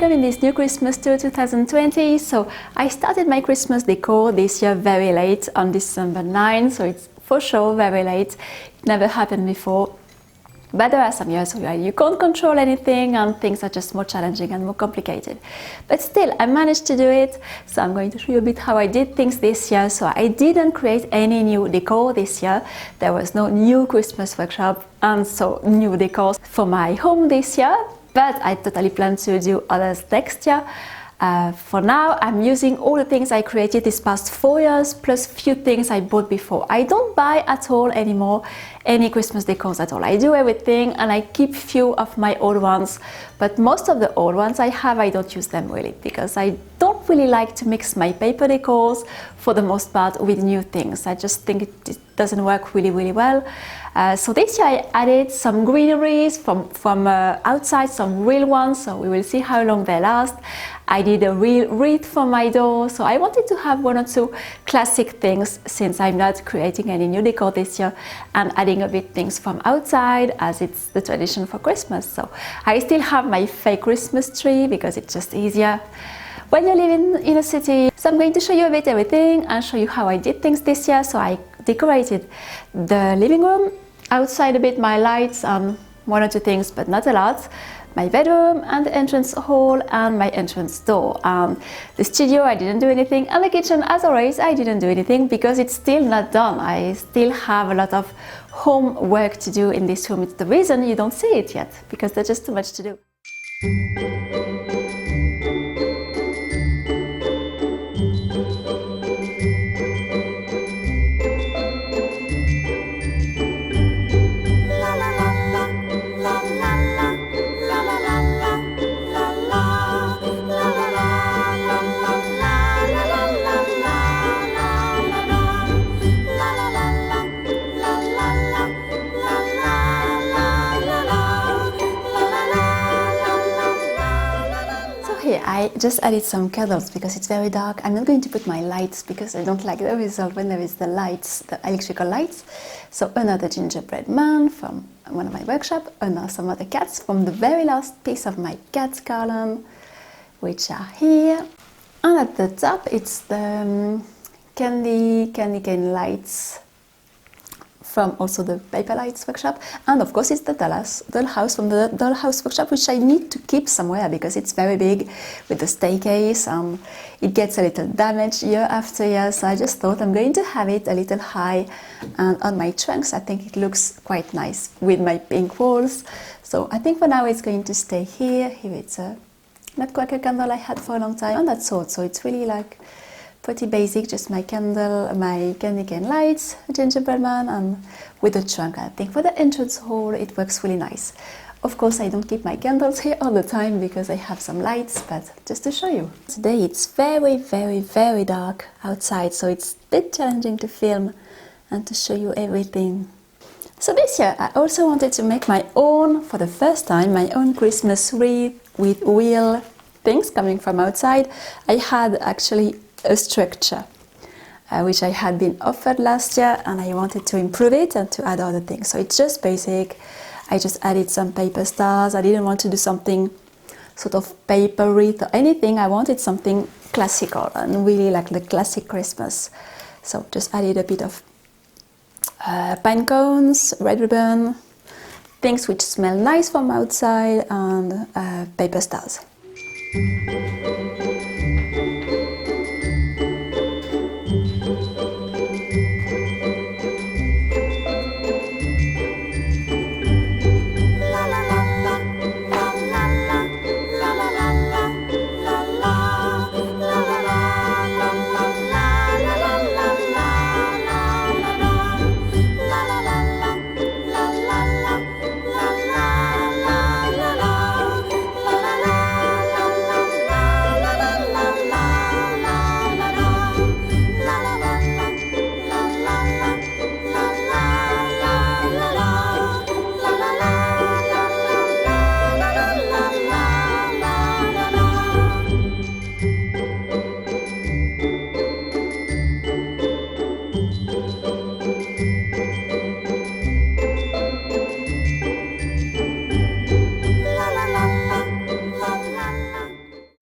In this new Christmas tour 2020, so I started my Christmas decor this year very late on December 9, so it's for sure very late. It never happened before, but there are some years where you can't control anything and things are just more challenging and more complicated. But still, I managed to do it, so I'm going to show you a bit how I did things this year. So I didn't create any new decor this year. There was no new Christmas workshop and so new decors for my home this year. But I totally plan to do others next year. For now, I'm using all the things I created these past 4 years, plus few things I bought before. I don't buy at all anymore any Christmas decors at all. I do everything and I keep few of my old ones, but most of the old ones I have, I don't use them really, because I don't really like to mix my paper decors for the most part with new things. I just think it doesn't work really well. So this year I added some greeneries from outside, some real ones, so we will see how long they last. I did a real wreath for my door, so I wanted to have 1 or 2 classic things since I'm not creating any new decor this year, and adding a bit things from outside as it's the tradition for Christmas. So I still have my fake Christmas tree because it's just easier when you live in a city. So I'm going to show you a bit everything and show you how I did things this year. So I decorated the living room, outside a bit my lights, 1 or 2 things but not a lot, my bedroom and the entrance hall and my entrance door. The studio I didn't do anything, and the kitchen as always I didn't do anything because it's still not done. I still have a lot of home work to do in this room. It's the reason you don't see it yet, because there's just too much to do. I just added some candles because it's very dark. I'm not going to put my lights because I don't like the result when there is the lights, the electrical lights. So another gingerbread man from one of my workshops, and some other cats from the very last piece of my cats column, which are here. And at the top it's the candy cane lights from also the Paper Lights workshop, and of course it's the dollhouse from the dollhouse workshop, which I need to keep somewhere because it's very big with the staircase. It gets a little damaged year after year, so I just thought I'm going to have it a little high, and on my trunks I think it looks quite nice with my pink walls. So I think for now it's going to stay here. Here it's a nutcracker candle I had for a long time, and that's all. So it's really like pretty basic, just my candle, my candy cane lights, a gingerbread man, and with a trunk. I think for the entrance hall it works really nice. Of course I don't keep my candles here all the time because I have some lights, but just to show you. Today it's very dark outside, so it's a bit challenging to film and to show you everything. So this year I also wanted to make my own, for the first time, my own Christmas wreath with real things coming from outside. I had actually a structure which I had been offered last year, and I wanted to improve it and to add other things. So it's just basic. I just added some paper stars. I didn't want to do something sort of paper wreath or anything. I wanted something classical and really like the classic Christmas. So just added a bit of pine cones, red ribbon, things which smell nice from outside, and paper stars.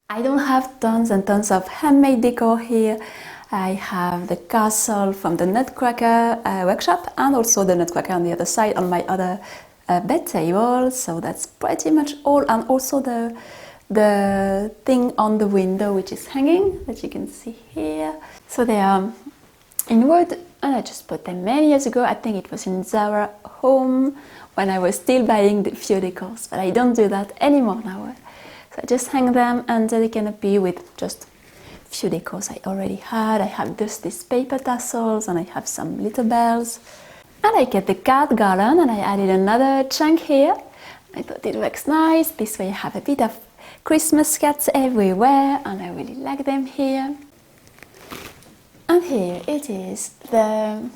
I don't have tons and tons of handmade decor here. I have the castle from the Nutcracker workshop, and also the Nutcracker on the other side on my other bed table. So that's pretty much all, and also the thing on the window which is hanging that you can see here. So they are in wood, and I just bought them many years ago. I think it was in Zara Home when I was still buying the few decors, but I don't do that anymore now. So I just hang them, and they can appear with just a few decors I already had. I have just these paper tassels, and I have some little bells. And I get the card garland, and I added another chunk here. I thought it looks nice. This way I have a bit of Christmas cats everywhere, and I really like them here. And here it is, the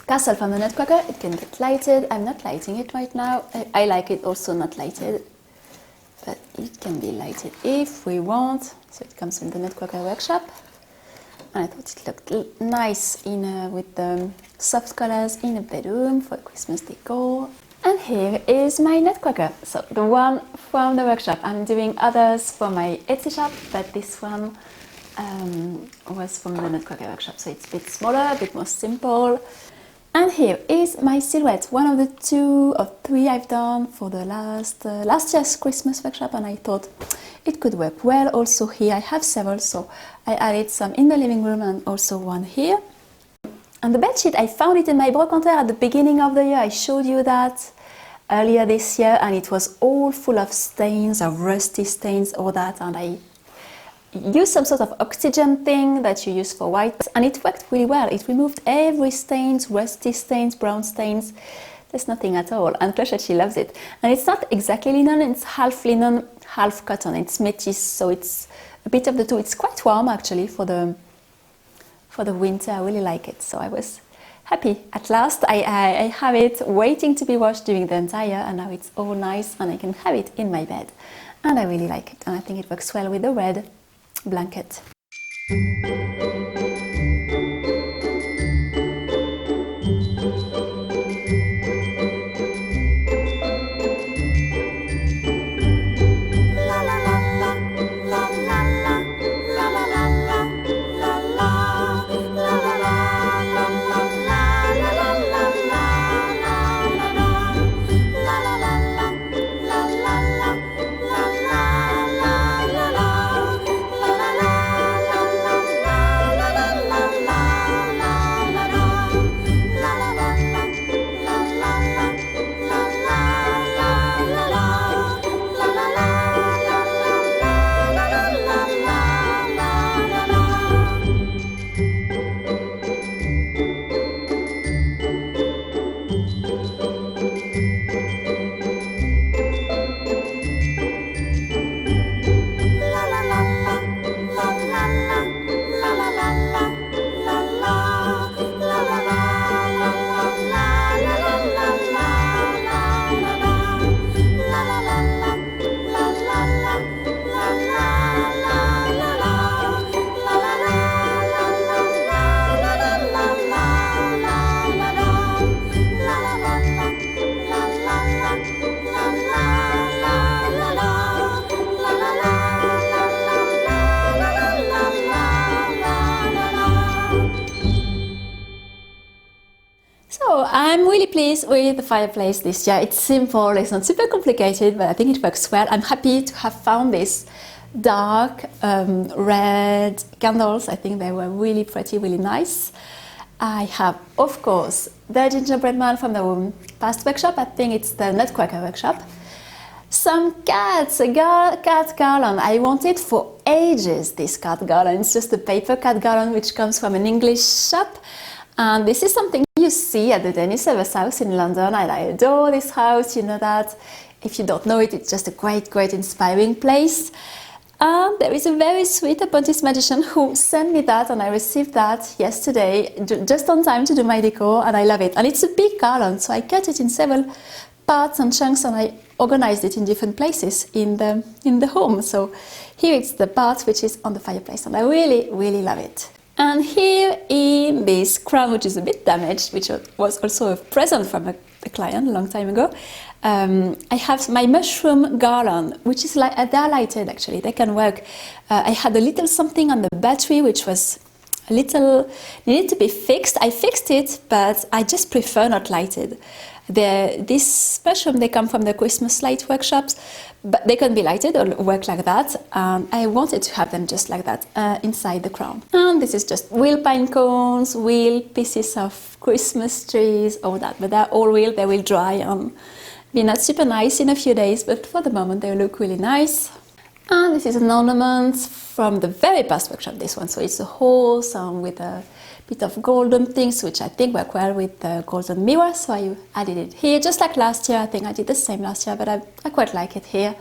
castle from the Nutcracker. It can get lighted. I'm not lighting it right now. I like it also not lighted, but it can be lighted if we want. So it comes from the Nutcracker workshop, and I thought it looked nice with the soft colors in a bedroom for Christmas decor. And here is my Nutcracker, so the one from the workshop. I'm doing others for my Etsy shop, but this one was from the Nutcracker workshop, so it's a bit smaller, a bit more simple. And here is my silhouette, one of the 2 or 3 I've done for the last year's Christmas workshop, and I thought it could work well also here. I have several, so I added some in the living room and also one here. And the bedsheet, I found it in my brocanteur at the beginning of the year. I showed you that earlier this year, and it was all full of stains, of rusty stains, all that, and I used some sort of oxygen thing that you use for white, and it worked really well. It removed every stains, rusty stains, brown stains. There's nothing at all, and Clochette, she loves it. And it's not exactly linen, it's half linen, half cotton. It's métis, so it's a bit of the two. It's quite warm actually for the winter. I really like it, so I was happy. At last I have it waiting to be washed during the entire, and now it's all nice, and I can have it in my bed, and I really like it, and I think it works well with the red blanket. really pleased with the fireplace this year. It's simple, it's not super complicated, but I think it works well. I'm happy to have found this dark red candles. I think they were really pretty, really nice. I have, of course, the gingerbread man from the past workshop. I think it's the Nutcracker workshop. Some cats, a cat garland. I wanted for ages this cat garland. It's just a paper cat garland which comes from an English shop. And this is something you see at the Denis Evers house in London, and I adore this house, you know that. If you don't know it, it's just a great, great inspiring place. And there is a very sweet apprentice magician who sent me that, and I received that yesterday, just on time to do my decor, and I love it. And it's a big garland, so I cut it in several parts and chunks, and I organized it in different places in the home. So here it's the part which is on the fireplace, and I really, really love it. And here in this crown, which is a bit damaged, which was also a present from a client a long time ago, I have my mushroom garland, which is like they're lighted actually, they can work. I had a little something on the battery which was a little needed to be fixed. I fixed it, but I just prefer not lighted. This mushroom, they come from the Christmas light workshops, but they can be lighted or work like that. I wanted to have them just like that inside the crown. And this is just wheel pine cones, wheel pieces of Christmas trees, all that. But they're all wheel, they will dry and be not super nice in a few days, but for the moment they look really nice. And this is an ornament from the very past workshop, this one. So it's a horse with a bit of golden things, which I think work well with the golden mirror. So I added it here, just like last year. I think I did the same last year, but I quite like it here.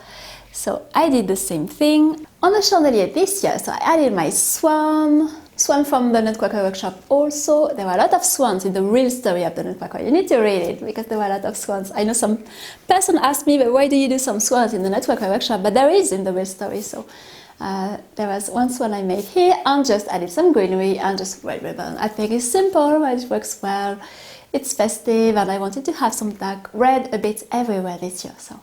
So I did the same thing. On the chandelier this year, so I added my swan from the Nutcracker workshop also. There were a lot of swans in the real story of the Nutcracker. You need to read it because there were a lot of swans. I know some person asked me, but why do you do some swans in the Nutcracker workshop? But there is in the real story. So there was one swan I made here and just added some greenery and just red ribbon. I think it's simple, but it works well. It's festive, and I wanted to have some dark red a bit everywhere this year. So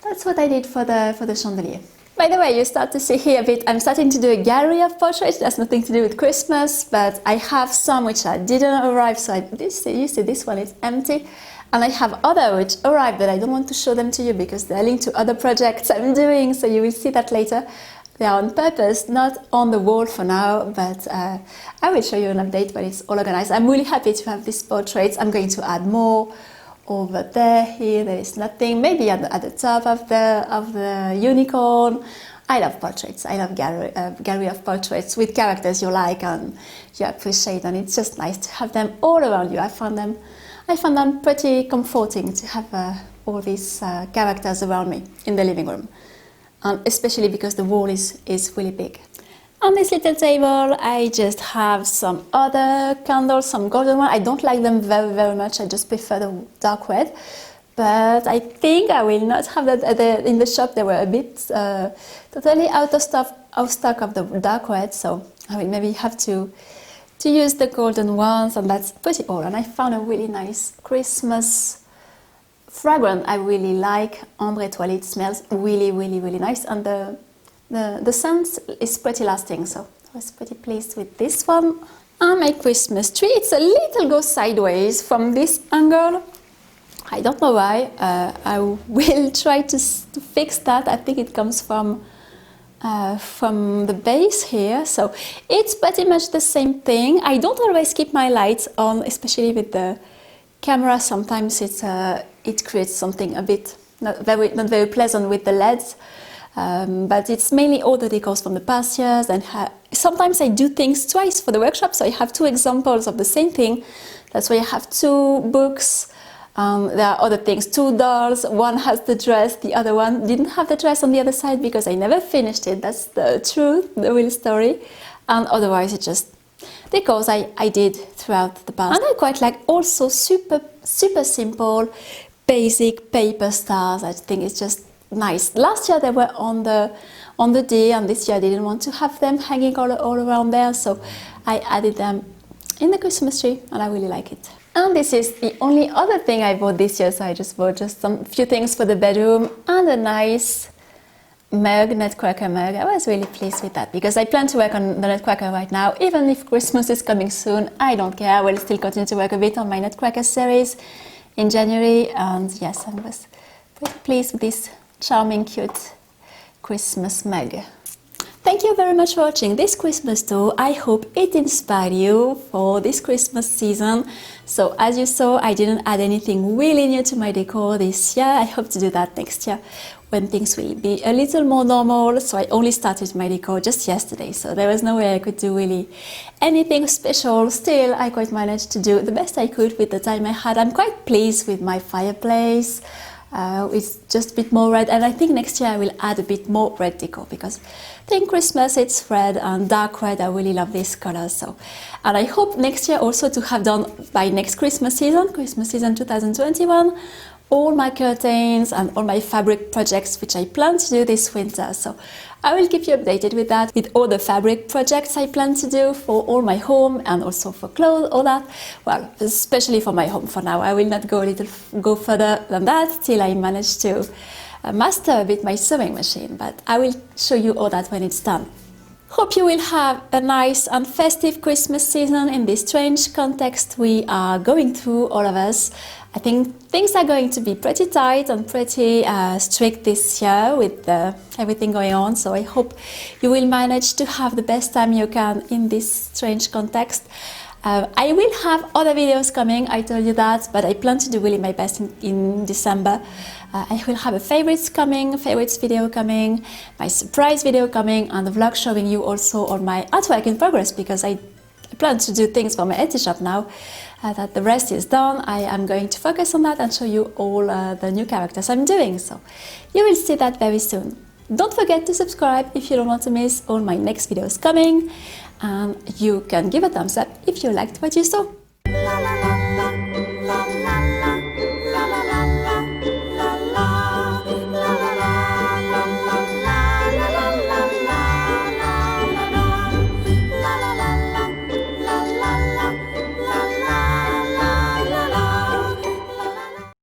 that's what I did for the chandelier. By the way, you start to see here a bit, I'm starting to do a gallery of portraits. That's nothing to do with Christmas, but I have some which didn't arrive. So you see this one is empty. And I have other which arrived, but I don't want to show them to you because they're linked to other projects I'm doing. So you will see that later. They are on purpose, not on the wall for now, but I will show you an update when it's all organized. I'm really happy to have these portraits. I'm going to add more over there. Here there is nothing. Maybe at the top of the unicorn. I love portraits. I love gallery of portraits with characters you like and you appreciate, and it's just nice to have them all around you. I found them pretty comforting to have all these characters around me in the living room. Especially because the wall is really big. On this little table, I just have some other candles, some golden ones. I don't like them very, very much. I just prefer the dark red. But I think I will not have that in the shop. They were a bit totally out of stock of the dark red. So I will maybe have to use the golden ones, and that's pretty all. And I found a really nice Christmas fragrance I really like. Ambre Étoilée. It smells really, really, really nice, and the scent is pretty lasting, so I was pretty pleased with this one. And my Christmas tree, it's a little go sideways from this angle. I don't know why. I will try to fix that. I think it comes from the base here, so it's pretty much the same thing. I don't always keep my lights on, especially with the camera. Sometimes it creates something a bit not very pleasant with the LEDs, but it's mainly all the decors from the past years. And sometimes I do things twice for the workshop, so I have two examples of the same thing. That's why I have two books. There are other things, two dolls. One has the dress, the other one didn't have the dress on the other side because I never finished it. That's the truth, the real story. And otherwise it's just decors I did throughout the past. And I quite like also super simple, basic paper stars. I think it's just nice. Last year they were on the D, and this year I didn't want to have them hanging all around there, so I added them in the Christmas tree, and I really like it. And this is the only other thing I bought this year, so I just bought some few things for the bedroom and a nice mug, nutcracker mug. I was really pleased with that because I plan to work on the nutcracker right now. Even if Christmas is coming soon, I don't care. I will still continue to work a bit on my nutcracker series in January. And yes, I was pretty pleased with this charming, cute Christmas mug. Thank you very much for watching this Christmas tour. I hope it inspired you for this Christmas season. So as you saw, I didn't add anything really new to my decor this year. I hope to do that next year when things will be a little more normal. So I only started my decor just yesterday, so there was no way I could do really anything special. Still, I quite managed to do the best I could with the time I had. I'm quite pleased with my fireplace. It's just a bit more red, and I think next year I will add a bit more red decor because I think Christmas it's red and dark red. I really love these colors. So, and I hope next year also to have done by next Christmas season 2021, all my curtains and all my fabric projects which I plan to do this winter. So I will keep you updated with that, with all the fabric projects I plan to do for all my home and also for clothes, all that. Well, especially for my home for now. I will not go further than that till I manage to master a bit my sewing machine, but I will show you all that when it's done. Hope you will have a nice and festive Christmas season in this strange context we are going through, all of us. I think things are going to be pretty tight and pretty strict this year with everything going on. So I hope you will manage to have the best time you can in this strange context. I will have other videos coming, I told you that, but I plan to do really my best in December. I will have a favorites video coming, my surprise video coming, and a vlog showing you also all my artwork in progress, because I plan to do things for my Etsy shop now. That the rest is done, I am going to focus on that and show you all the new characters I'm doing. So you will see that very soon. Don't forget to subscribe if you don't want to miss all my next videos coming. And you can give a thumbs up if you liked what you saw.